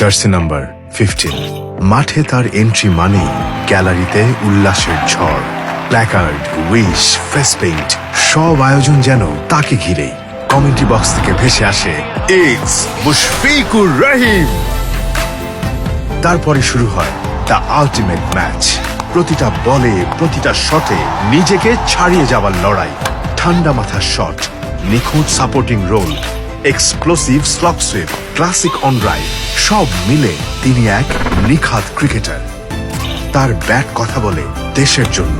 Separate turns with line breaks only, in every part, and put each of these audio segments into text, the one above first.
Jersey number 15। মাঠে তার entry মানেই গ্যালারিতে উল্লাসের ঝড়। প্ল্যাকার্ড, উইশ, ফেস পেইন্ট, সব আয়োজন যেন তাকে ঘিরেই। কমেন্ট্রি বক্স থেকে ভেসে আসে ইটস মুশফিকুর রহিম। তারপরে শুরু হয় দ্য আল্টিমেট ম্যাচ। প্রতিটা বলে, প্রতিটা শটে নিজেকে ছাড়িয়ে যাওয়ার লড়াই। ঠান্ডা মাথার শট, নিখুঁত supporting role, explosive slog sweep, classic on রাইড, সব মিলে তিনি এক নিখাত ক্রিকেটার। তার ব্যাট কথা বলে দেশের জন্য।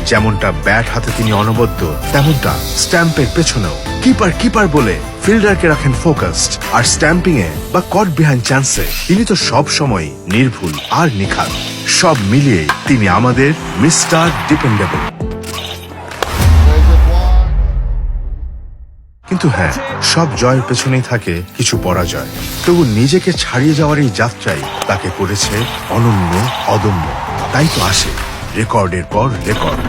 যেমনটা ব্যাট হাতে তিনি অনবদ্য, তেমনটা স্ট্যাম্পের পেছনেও কিপার বলে ফিল্ডারকে রাখেন ফোকাসড। আর স্ট্যাম্পিং এ বা কট বিহাইন্ড চান্সে তিনি তো সব সময় নির্ভুল আর নিখাত। সব মিলিয়ে তিনি আমাদের মিস্টার ডিপেন্ডেবল। কিন্তু হ্যাঁ, সব জয়ের পেছনেই থাকে কিছু পরাজয়। তবু নিজেকে ছাড়িয়ে যাওয়ার এই যাত্রায় তাকে করেছে অনন্য, অদম্য। তাই তো আসে রেকর্ডের পর রেকর্ড।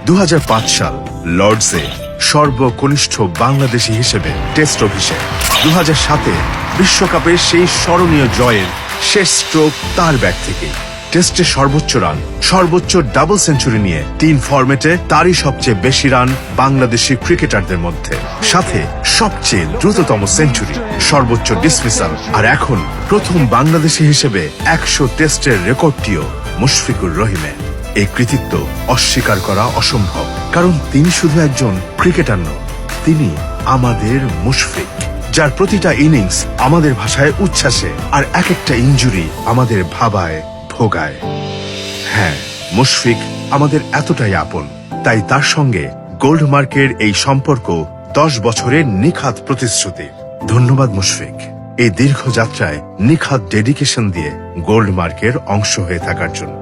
2005 সাল লর্ডসে সর্বকনিষ্ঠ বাংলাদেশী হিসেবে টেস্ট অভিষেক। 2007-এ বিশ্বকাপের সেই স্মরণীয় জয়ের শেষ স্ট্রোক তার ব্যাট থেকেই। টেস্টে সর্বোচ্চ রান, সর্বোচ্চ ডাবল সেঞ্চুরি নিয়ে 3 ফরম্যাটে তারই সবচেয়ে বেশি রান বাংলাদেশি ক্রিকেটারদের মধ্যে। সাথে সবচেয়ে দ্রুততম সেঞ্চুরি, সর্বোচ্চ ডিসমিসাল। আর এখন প্রথম বাংলাদেশী হিসেবে 100 টেস্টের রেকর্ডটিও মুশফিকুর রহিমের। এই কৃতিত্ব অস্বীকার করা অসম্ভব, কারণ তিনি শুধু একজন ক্রিকেটার নন, তিনি আমাদের মুশফিক, যার প্রতিটা ইনিংস আমাদের ভাষায় উচ্ছ্বাসে, আর এক একটা ইনজুরি আমাদের ভাবায় ভোগায়। হ্যাঁ, মুশফিক আমাদের এতটাই আপন, তাই তার সঙ্গে গোল্ডমার্কের এই সম্পর্ক 10 বছরের নিখাত প্রতিশ্রুতি। ধন্যবাদ মুশফিক, এই দীর্ঘ যাত্রায় নিখাত ডেডিকেশন দিয়ে গোল্ডমার্কের অংশ হয়ে থাকার জন্য।